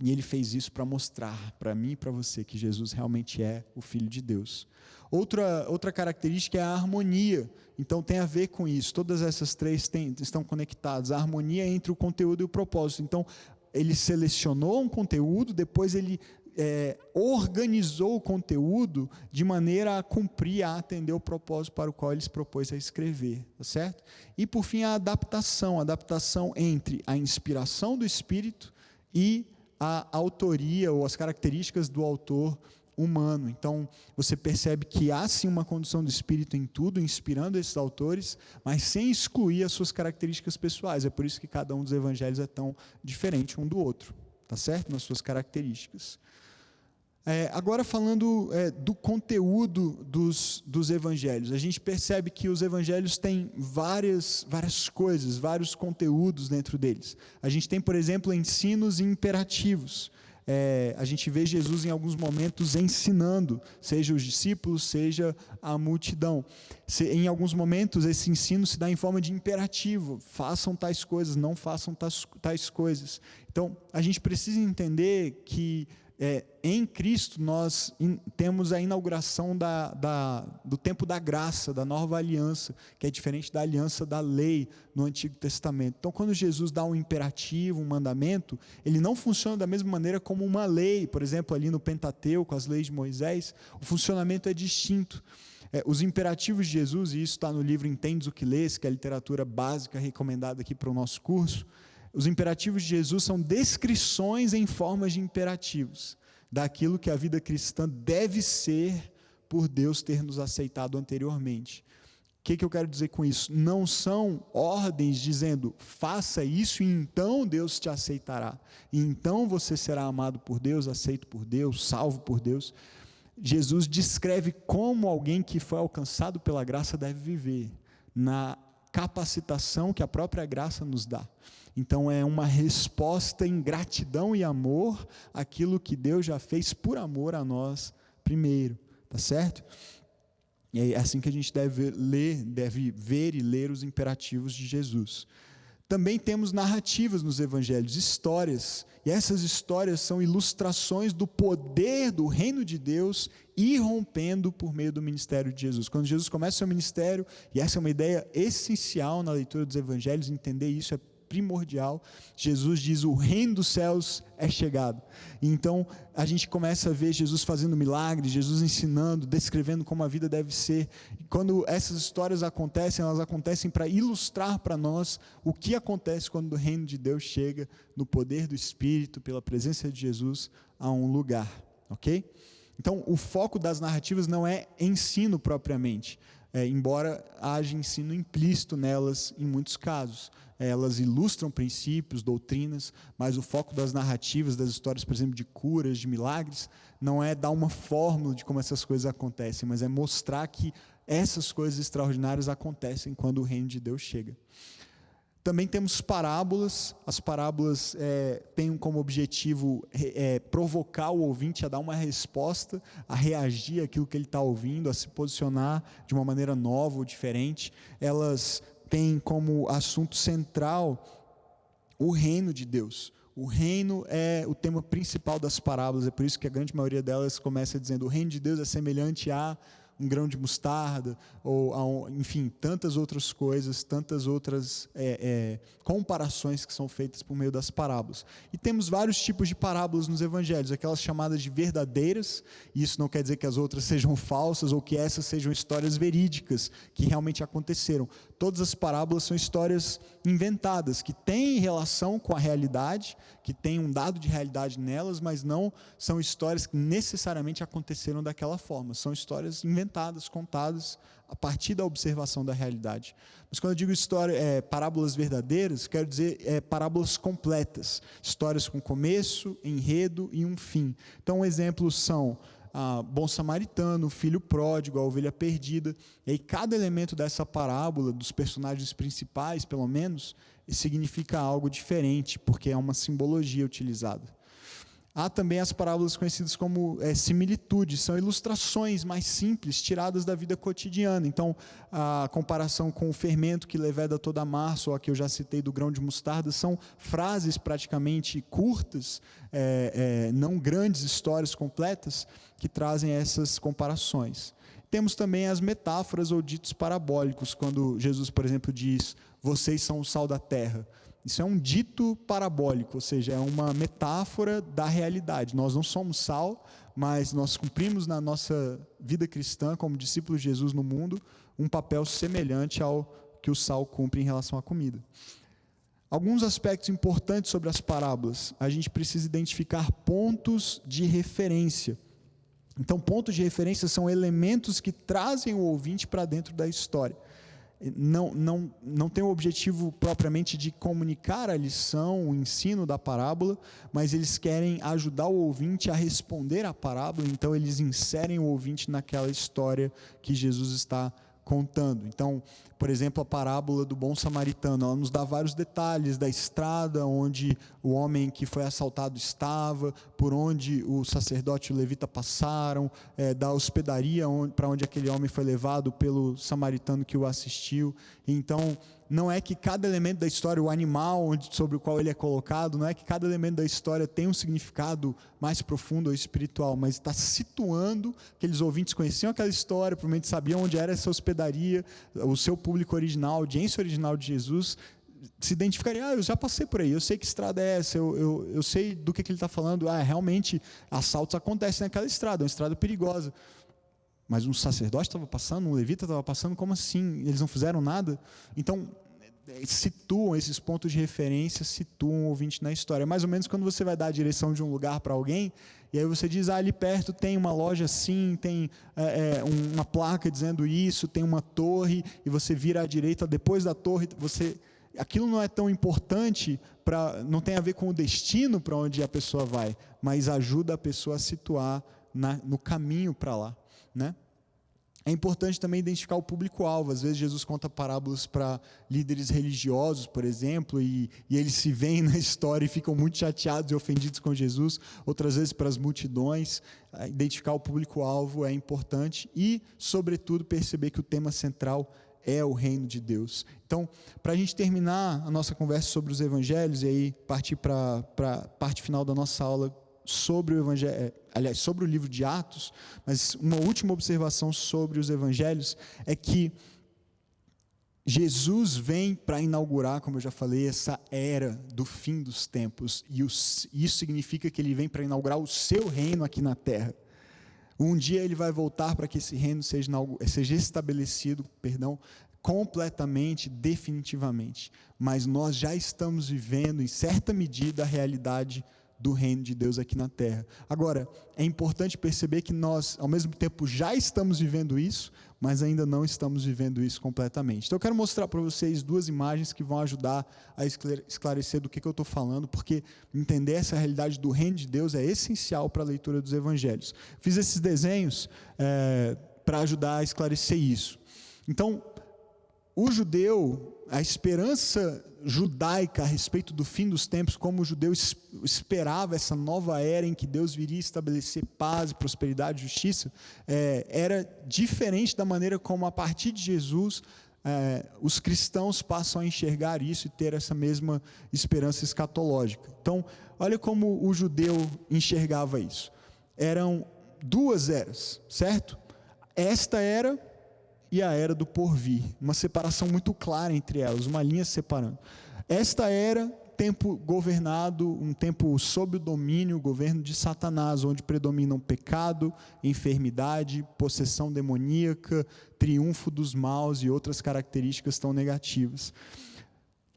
E ele fez isso para mostrar para mim e para você que Jesus realmente é o Filho de Deus. Outra característica é a harmonia. Então tem a ver com isso. Todas essas 3 estão conectadas. A harmonia entre o conteúdo e o propósito. Então ele selecionou um conteúdo, depois ele organizou o conteúdo de maneira a cumprir, a atender o propósito para o qual ele se propôs a escrever, tá certo? E por fim a adaptação entre a inspiração do Espírito e a autoria ou as características do autor humano. Então você percebe que há sim uma condução do Espírito em tudo, inspirando esses autores, mas sem excluir as suas características pessoais. É por isso que cada um dos evangelhos é tão diferente um do outro, tá certo? Nas suas características. Agora falando do conteúdo dos evangelhos, a gente percebe que os evangelhos têm várias coisas, vários conteúdos dentro deles. A gente tem, por exemplo, ensinos e imperativos. A gente vê Jesus em alguns momentos ensinando, seja os discípulos, seja a multidão. Em alguns momentos esse ensino se dá em forma de imperativo, façam tais coisas, não façam tais coisas. Então a gente precisa entender que em Cristo nós temos a inauguração do tempo da graça, da nova aliança, que é diferente da aliança da lei no Antigo Testamento. Então quando Jesus dá um imperativo, um mandamento, ele não funciona da mesma maneira como uma lei, por exemplo ali no Pentateuco, as leis de Moisés, o funcionamento é distinto. Os imperativos de Jesus, e isso está no livro Entendes o que Lês, que é a literatura básica recomendada aqui para o nosso curso. Os imperativos de Jesus são descrições em formas de imperativos, daquilo que a vida cristã deve ser por Deus ter nos aceitado anteriormente. O que eu quero dizer com isso? Não são ordens dizendo, faça isso e então Deus te aceitará. E então você será amado por Deus, aceito por Deus, salvo por Deus. Jesus descreve como alguém que foi alcançado pela graça deve viver, na capacitação que a própria graça nos dá. Então é uma resposta em gratidão e amor àquilo que Deus já fez por amor a nós primeiro, tá certo? E é assim que a gente deve ver e ler os imperativos de Jesus. Também temos narrativas nos evangelhos, histórias, e essas histórias são ilustrações do poder do reino de Deus irrompendo por meio do ministério de Jesus. Quando Jesus começa o seu ministério, e essa é uma ideia essencial na leitura dos evangelhos, entender isso é primordial, Jesus diz: o reino dos céus é chegado. E então a gente começa a ver Jesus fazendo milagres, Jesus ensinando, descrevendo como a vida deve ser. E quando essas histórias acontecem, elas acontecem para ilustrar para nós o que acontece quando o reino de Deus chega no poder do Espírito, pela presença de Jesus, a um lugar, ok? Então o foco das narrativas não é ensino propriamente, embora haja ensino implícito nelas em muitos casos. Elas ilustram princípios, doutrinas, mas o foco das narrativas, das histórias, por exemplo, de curas, de milagres, não é dar uma fórmula de como essas coisas acontecem, mas é mostrar que essas coisas extraordinárias acontecem quando o reino de Deus chega. Também temos parábolas. As parábolas têm como objetivo provocar o ouvinte a dar uma resposta, a reagir àquilo que ele está ouvindo, a se posicionar de uma maneira nova ou diferente. Elas têm como assunto central o reino de Deus. O reino é o tema principal das parábolas, é por isso que a grande maioria delas começa dizendo: o reino de Deus é semelhante a um grão de mostarda, ou enfim, tantas outras coisas, tantas outras comparações que são feitas por meio das parábolas. E temos vários tipos de parábolas nos evangelhos, aquelas chamadas de verdadeiras, e isso não quer dizer que as outras sejam falsas, ou que essas sejam histórias verídicas, que realmente aconteceram. Todas as parábolas são histórias inventadas, que têm relação com a realidade, que têm um dado de realidade nelas, mas não são histórias que necessariamente aconteceram daquela forma. São histórias inventadas, contadas a partir da observação da realidade. Mas quando eu digo parábolas verdadeiras, quero dizer parábolas completas, histórias com começo, enredo e um fim. Então, exemplos são bom samaritano, o filho pródigo, a ovelha perdida. E aí cada elemento dessa parábola, dos personagens principais pelo menos, significa algo diferente, porque é uma simbologia utilizada. Há também as parábolas conhecidas como similitudes, são ilustrações mais simples, tiradas da vida cotidiana. Então, a comparação com o fermento que leveda toda a massa, ou a que eu já citei do grão de mostarda, são frases praticamente curtas, não grandes histórias completas, que trazem essas comparações. Temos também as metáforas ou ditos parabólicos, quando Jesus, por exemplo, diz: vocês são o sal da terra. Isso é um dito parabólico, ou seja, é uma metáfora da realidade. Nós não somos sal, mas nós cumprimos na nossa vida cristã, como discípulos de Jesus no mundo, um papel semelhante ao que o sal cumpre em relação à comida. Alguns aspectos importantes sobre as parábolas. A gente precisa identificar pontos de referência. Então, pontos de referência são elementos que trazem o ouvinte para dentro da história. Não tem o objetivo propriamente de comunicar a lição, o ensino da parábola, mas eles querem ajudar o ouvinte a responder à parábola, então eles inserem o ouvinte naquela história que Jesus está contando. Então, por exemplo, a parábola do bom samaritano, ela nos dá vários detalhes da estrada onde o homem que foi assaltado estava, por onde o sacerdote e o levita passaram, da hospedaria para onde aquele homem foi levado pelo samaritano que o assistiu. Então, não é que cada elemento da história, o animal sobre o qual ele é colocado, não é que cada elemento da história tem um significado mais profundo ou espiritual, mas está situando, aqueles ouvintes conheciam aquela história, provavelmente sabiam onde era essa hospedaria, o seu público original, a audiência original de Jesus, se identificaria: eu já passei por aí, eu sei que estrada é essa, eu sei do que ele está falando, realmente assaltos acontecem naquela estrada, é uma estrada perigosa. Mas um sacerdote estava passando, um levita estava passando, como assim? Eles não fizeram nada? Então, situam esses pontos de referência, situam o ouvinte na história. Mais ou menos quando você vai dar a direção de um lugar para alguém, e aí você diz: ali perto tem uma loja assim, tem uma placa dizendo isso, tem uma torre, e você vira à direita, depois da torre, aquilo não é tão importante, não tem a ver com o destino para onde a pessoa vai, mas ajuda a pessoa a situar no caminho para lá, né? É importante também identificar o público-alvo. Às vezes Jesus conta parábolas para líderes religiosos, por exemplo, e eles se veem na história e ficam muito chateados e ofendidos com Jesus. Outras vezes para as multidões. Identificar o público-alvo é importante e, sobretudo, perceber que o tema central é o reino de Deus. Então, para a gente terminar a nossa conversa sobre os evangelhos e aí partir para a parte final da nossa aula sobre o evangelho, aliás, sobre o livro de Atos, mas uma última observação sobre os evangelhos é que Jesus vem para inaugurar, como eu já falei, essa era do fim dos tempos, e isso significa que ele vem para inaugurar o seu reino aqui na terra. Um dia ele vai voltar para que esse reino seja estabelecido, completamente, definitivamente, mas nós já estamos vivendo, em certa medida, a realidade do reino de Deus aqui na terra. Agora, é importante perceber que nós, ao mesmo tempo, já estamos vivendo isso, mas ainda não estamos vivendo isso completamente. Então eu quero mostrar para vocês duas imagens que vão ajudar a esclarecer do que eu estou falando, porque entender essa realidade do reino de Deus é essencial para a leitura dos evangelhos. Fiz esses desenhos para ajudar a esclarecer isso. Então, o judeu, a esperança judaica a respeito do fim dos tempos, como o judeu esperava essa nova era em que Deus viria estabelecer paz, prosperidade, justiça, era diferente da maneira como, a partir de Jesus, os cristãos passam a enxergar isso e ter essa mesma esperança escatológica. Então, olha como o judeu enxergava isso. Eram duas eras, certo? Esta era e a era do porvir, uma separação muito clara entre elas, uma linha separando. Esta era, tempo governado, um tempo sob o domínio, o governo de Satanás, onde predominam pecado, enfermidade, possessão demoníaca, triunfo dos maus e outras características tão negativas.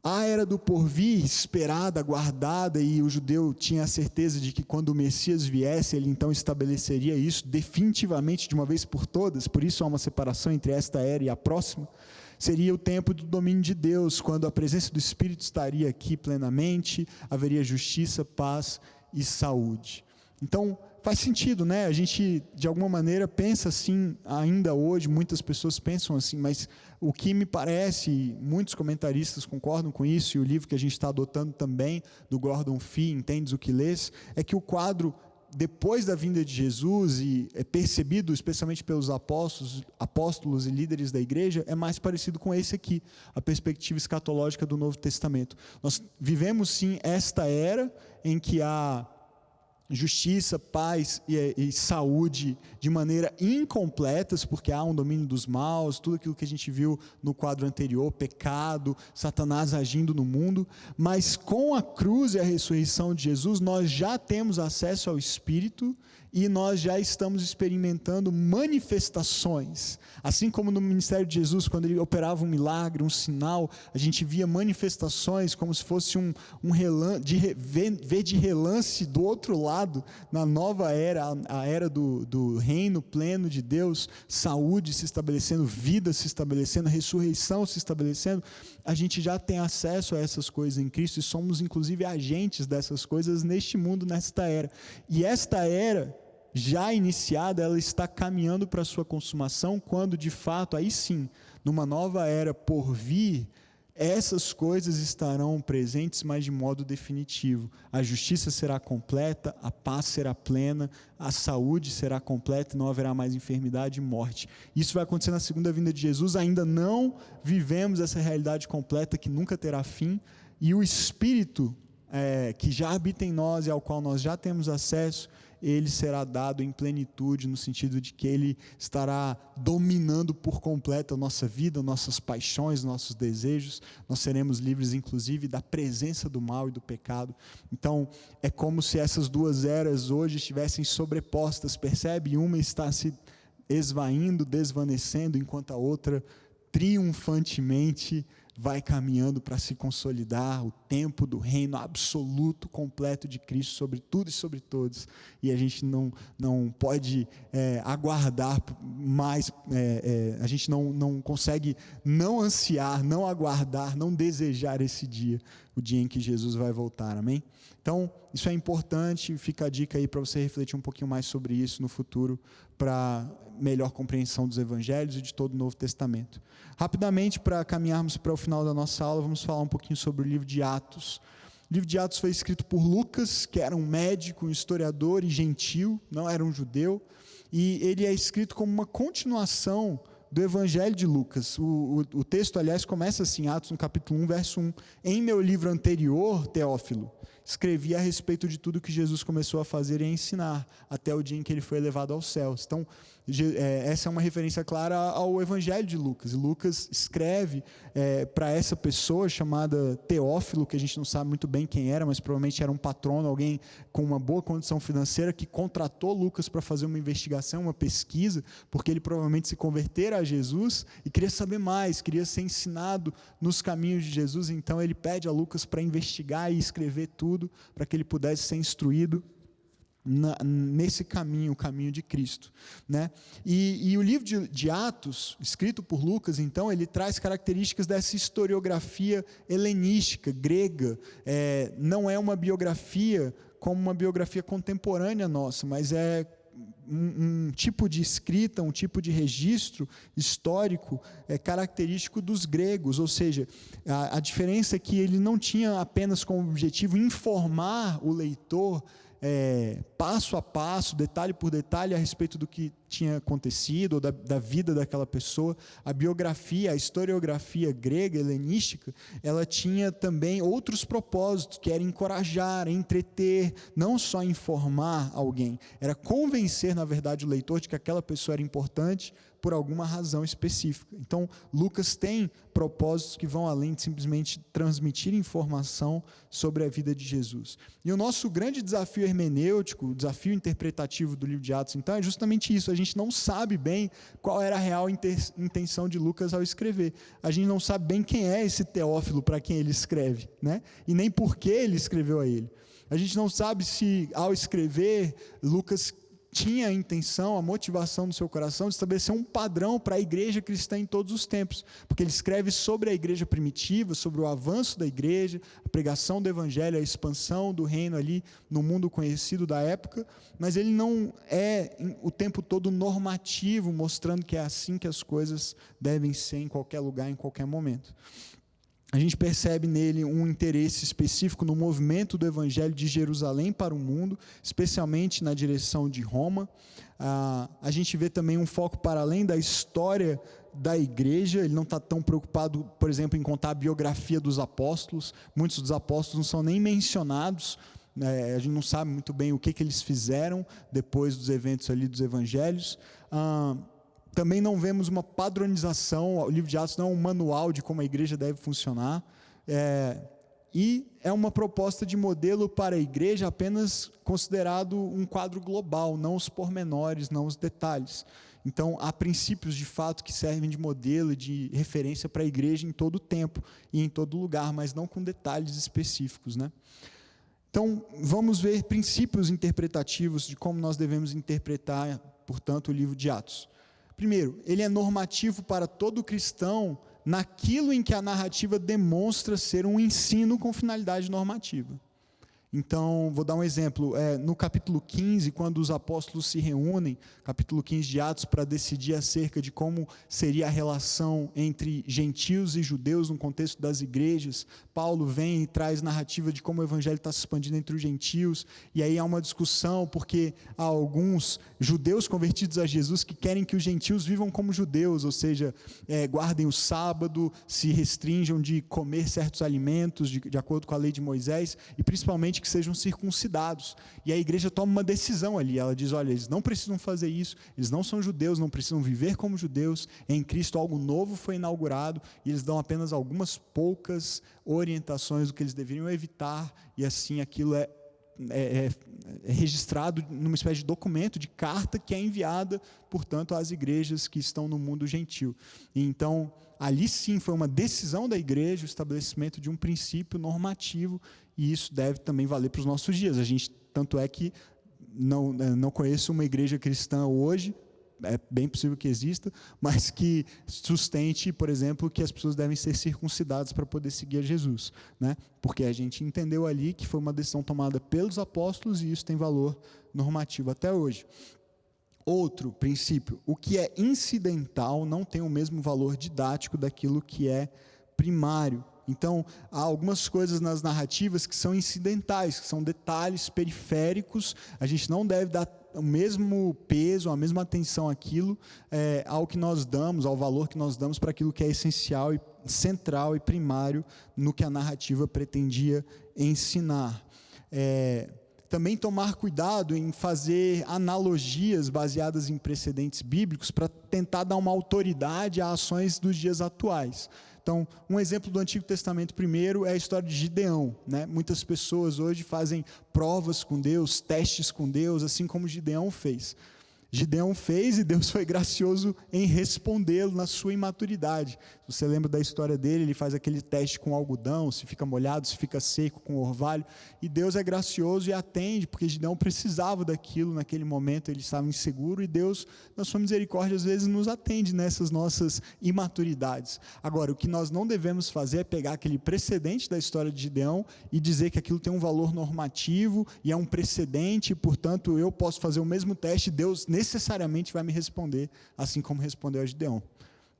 A era do porvir, esperada, aguardada, e o judeu tinha a certeza de que quando o Messias viesse, ele então estabeleceria isso definitivamente de uma vez por todas, por isso há uma separação entre esta era e a próxima, seria o tempo do domínio de Deus, quando a presença do Espírito estaria aqui plenamente, haveria justiça, paz e saúde. Então, faz sentido, né? A gente, de alguma maneira, pensa assim, ainda hoje, muitas pessoas pensam assim, mas o que me parece, muitos comentaristas concordam com isso, e o livro que a gente está adotando também, do Gordon Fee, Entendes o que Lês, é que o quadro, depois da vinda de Jesus, e é percebido especialmente pelos apóstolos e líderes da igreja, é mais parecido com esse aqui, a perspectiva escatológica do Novo Testamento. Nós vivemos sim esta era em que há justiça, paz e saúde de maneira incompletas, porque há um domínio dos maus, tudo aquilo que a gente viu no quadro anterior, pecado, Satanás agindo no mundo, mas com a cruz e a ressurreição de Jesus, nós já temos acesso ao Espírito e nós já estamos experimentando manifestações, assim como no ministério de Jesus, quando ele operava um milagre, um sinal, a gente via manifestações como se fosse ver de relance do outro lado, na nova era, a era do reino pleno de Deus, saúde se estabelecendo, vida se estabelecendo, ressurreição se estabelecendo. A gente já tem acesso a essas coisas em Cristo e somos inclusive agentes dessas coisas neste mundo, nesta era. E esta era já iniciada, ela está caminhando para a sua consumação, quando de fato, aí sim, numa nova era por vir, essas coisas estarão presentes, mas de modo definitivo. A justiça será completa, a paz será plena, a saúde será completa, não haverá mais enfermidade e morte. Isso vai acontecer na segunda vinda de Jesus. Ainda não vivemos essa realidade completa que nunca terá fim, e o Espírito que já habita em nós e ao qual nós já temos acesso, ele será dado em plenitude, no sentido de que ele estará dominando por completo a nossa vida, nossas paixões, nossos desejos. Nós seremos livres, inclusive, da presença do mal e do pecado. Então, é como se essas duas eras hoje estivessem sobrepostas, percebe? Uma está se esvaindo, desvanecendo, enquanto a outra triunfantemente vai caminhando para se consolidar, o tempo do reino absoluto, completo de Cristo sobre tudo e sobre todos, e a gente não pode aguardar mais, a gente não consegue não ansiar, não aguardar, não desejar esse dia, o dia em que Jesus vai voltar, amém? Então, isso é importante, fica a dica aí para você refletir um pouquinho mais sobre isso no futuro, para melhor compreensão dos evangelhos e de todo o Novo Testamento. Rapidamente, para caminharmos para o final da nossa aula, vamos falar um pouquinho sobre o livro de Atos. O livro de Atos foi escrito por Lucas, que era um médico, um historiador e gentil, não era um judeu, e ele é escrito como uma continuação do Evangelho de Lucas. O texto, aliás, começa assim, Atos no capítulo 1, verso 1. Em meu livro anterior, Teófilo, escrevi a respeito de tudo que Jesus começou a fazer e a ensinar, até o dia em que ele foi elevado aos céus. Então, essa é uma referência clara ao Evangelho de Lucas. E Lucas escreve para essa pessoa chamada Teófilo, que a gente não sabe muito bem quem era, mas provavelmente era um patrono, alguém com uma boa condição financeira, que contratou Lucas para fazer uma investigação, uma pesquisa, porque ele provavelmente se convertera a Jesus e queria saber mais, queria ser ensinado nos caminhos de Jesus. Então ele pede a Lucas para investigar e escrever tudo, para que ele pudesse ser instruído nesse caminho, o caminho de Cristo, né? E o livro de Atos, escrito por Lucas, então, ele traz características dessa historiografia helenística, grega. Não é uma biografia como uma biografia contemporânea nossa, mas é um tipo de escrita, um tipo de registro histórico característico dos gregos, ou seja, a diferença é que ele não tinha apenas como objetivo informar o leitor passo a passo, detalhe por detalhe, a respeito do que tinha acontecido, ou da vida daquela pessoa. A biografia, a historiografia grega, helenística, ela tinha também outros propósitos, que era encorajar, entreter, não só informar alguém, era convencer, na verdade, o leitor de que aquela pessoa era importante, por alguma razão específica. Então, Lucas tem propósitos que vão além de simplesmente transmitir informação sobre a vida de Jesus. E o nosso grande desafio hermenêutico, o desafio interpretativo do livro de Atos, então, é justamente isso. A gente não sabe bem qual era a real intenção de Lucas ao escrever. A gente não sabe bem quem é esse Teófilo para quem ele escreve, né? E nem por que ele escreveu a ele. A gente não sabe se, ao escrever, Lucas tinha a intenção, a motivação do seu coração de estabelecer um padrão para a igreja cristã em todos os tempos, porque ele escreve sobre a igreja primitiva, sobre o avanço da igreja, a pregação do evangelho, a expansão do reino ali no mundo conhecido da época, mas ele não é o tempo todo normativo, mostrando que é assim que as coisas devem ser em qualquer lugar, em qualquer momento. A gente percebe nele um interesse específico no movimento do evangelho de Jerusalém para o mundo, especialmente na direção de Roma. A gente vê também um foco para além da história da igreja. Ele não está tão preocupado, por exemplo, em contar a biografia dos apóstolos. Muitos dos apóstolos não são nem mencionados, a gente não sabe muito bem o que eles fizeram depois dos eventos ali dos evangelhos. Também não vemos uma padronização, o livro de Atos não é um manual de como a igreja deve funcionar, e é uma proposta de modelo para a igreja apenas considerado um quadro global, não os pormenores, não os detalhes. Então, há princípios de fato que servem de modelo e de referência para a igreja em todo o tempo e em todo lugar, mas não com detalhes específicos, né? Então, vamos ver princípios interpretativos de como nós devemos interpretar, portanto, o livro de Atos. Primeiro, ele é normativo para todo cristão naquilo em que a narrativa demonstra ser um ensino com finalidade normativa. Então, vou dar um exemplo. No capítulo 15, quando os apóstolos se reúnem, capítulo 15 de Atos, para decidir acerca de como seria a relação entre gentios e judeus no contexto das igrejas, Paulo vem e traz narrativa de como o evangelho está se expandindo entre os gentios, e aí há uma discussão, porque há alguns judeus convertidos a Jesus que querem que os gentios vivam como judeus, ou seja, guardem o sábado, se restringam de comer certos alimentos de acordo com a lei de Moisés, e principalmente que sejam circuncidados. E a igreja toma uma decisão ali, ela diz, olha, eles não precisam fazer isso, eles não são judeus, não precisam viver como judeus, em Cristo algo novo foi inaugurado, e eles dão apenas algumas poucas orientações do que eles deveriam evitar, e assim aquilo é é registrado numa espécie de documento, de carta, que é enviada, portanto, às igrejas que estão no mundo gentil. Então, ali sim foi uma decisão da igreja, o estabelecimento de um princípio normativo, e isso deve também valer para os nossos dias. A gente, tanto é que não conheço uma igreja cristã hoje, é bem possível que exista, mas que sustente, por exemplo, que as pessoas devem ser circuncidadas para poder seguir a Jesus, né? Porque a gente entendeu ali que foi uma decisão tomada pelos apóstolos e isso tem valor normativo até hoje. Outro princípio, o que é incidental não tem o mesmo valor didático daquilo que é primário. Então, há algumas coisas nas narrativas que são incidentais, que são detalhes periféricos, a gente não deve dar o mesmo peso, a mesma atenção àquilo, ao que nós damos, ao valor que nós damos para aquilo que é essencial e central e primário no que a narrativa pretendia ensinar. Também tomar cuidado em fazer analogias baseadas em precedentes bíblicos para tentar dar uma autoridade a ações dos dias atuais. Então, um exemplo do Antigo Testamento primeiro é a história de Gideão, né? Muitas pessoas hoje fazem provas com Deus, testes com Deus, assim como Gideão fez. Gideão fez e Deus foi gracioso em respondê-lo na sua imaturidade. Se você lembra da história dele, ele faz aquele teste com algodão, se fica molhado, se fica seco com orvalho, e Deus é gracioso e atende, porque Gideão precisava daquilo naquele momento, ele estava inseguro, e Deus, na sua misericórdia, às vezes nos atende nessas nossas imaturidades. Agora, o que nós não devemos fazer é pegar aquele precedente da história de Gideão e dizer que aquilo tem um valor normativo e é um precedente, e, portanto, eu posso fazer o mesmo teste, Deus necessariamente vai me responder, assim como respondeu a Gideão.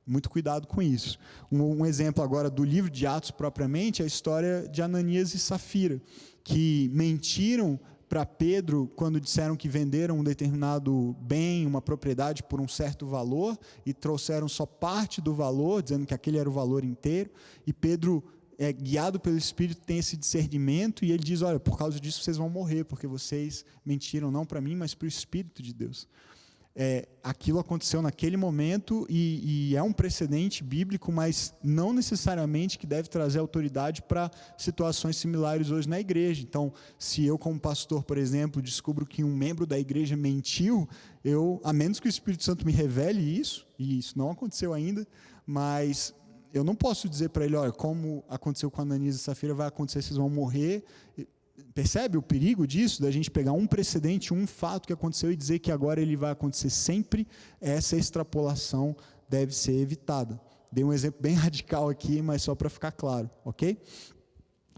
Muito cuidado com isso. Um exemplo agora do livro de Atos propriamente é a história de Ananias e Safira, que mentiram para Pedro quando disseram que venderam um determinado bem, uma propriedade por um certo valor, e trouxeram só parte do valor, dizendo que aquele era o valor inteiro, e Pedro, guiado pelo Espírito, tem esse discernimento, e ele diz, olha, por causa disso vocês vão morrer, porque vocês mentiram não para mim, mas para o Espírito de Deus. Aquilo aconteceu naquele momento e é um precedente bíblico, mas não necessariamente que deve trazer autoridade para situações similares hoje na igreja. Então, se eu como pastor, por exemplo, descubro que um membro da igreja mentiu, a menos que o Espírito Santo me revele isso, e isso não aconteceu ainda, mas eu não posso dizer para ele, olha, como aconteceu com Ananias e Safira, vai acontecer, vocês vão morrer. Percebe o perigo disso, da gente pegar um precedente, um fato que aconteceu e dizer que agora ele vai acontecer sempre? Essa extrapolação deve ser evitada. Dei um exemplo bem radical aqui, mas só para ficar claro, ok?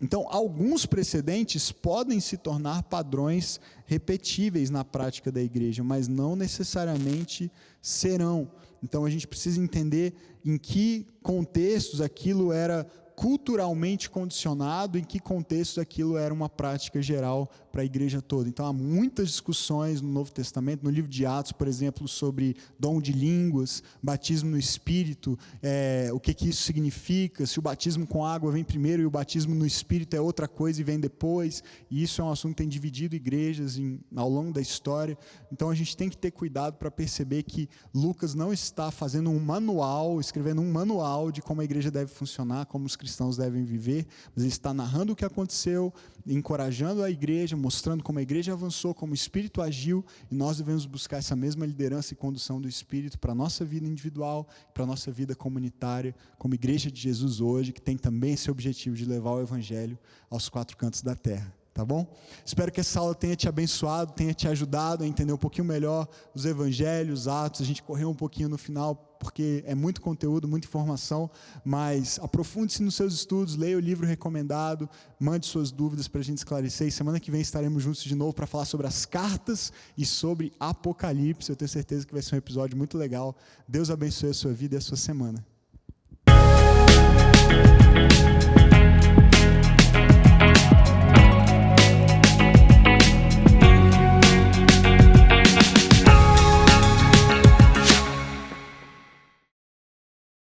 Então, alguns precedentes podem se tornar padrões repetíveis na prática da igreja, mas não necessariamente serão. Então, a gente precisa entender em que contextos aquilo era culturalmente condicionado, em que contexto aquilo era uma prática geral para a igreja toda. Então, há muitas discussões no Novo Testamento, no livro de Atos, por exemplo, sobre dom de línguas, batismo no Espírito, o que isso significa, se o batismo com água vem primeiro e o batismo no Espírito é outra coisa e vem depois, e isso é um assunto que tem dividido igrejas ao longo da história. Então, a gente tem que ter cuidado para perceber que Lucas não está fazendo escrevendo um manual de como a igreja deve funcionar, como os cristãos devem viver, mas ele está narrando o que aconteceu, encorajando a igreja, mostrando como a igreja avançou, como o Espírito agiu, e nós devemos buscar essa mesma liderança e condução do Espírito para a nossa vida individual, para a nossa vida comunitária, como igreja de Jesus hoje, que tem também esse objetivo de levar o Evangelho aos 4 cantos da terra. Tá bom? Espero que essa aula tenha te abençoado, tenha te ajudado a entender um pouquinho melhor os evangelhos, Atos. A gente correu um pouquinho no final, porque é muito conteúdo, muita informação, mas aprofunde-se nos seus estudos, leia o livro recomendado, mande suas dúvidas para a gente esclarecer, e semana que vem estaremos juntos de novo para falar sobre as cartas e sobre Apocalipse. Eu tenho certeza que vai ser um episódio muito legal. Deus abençoe a sua vida e a sua semana.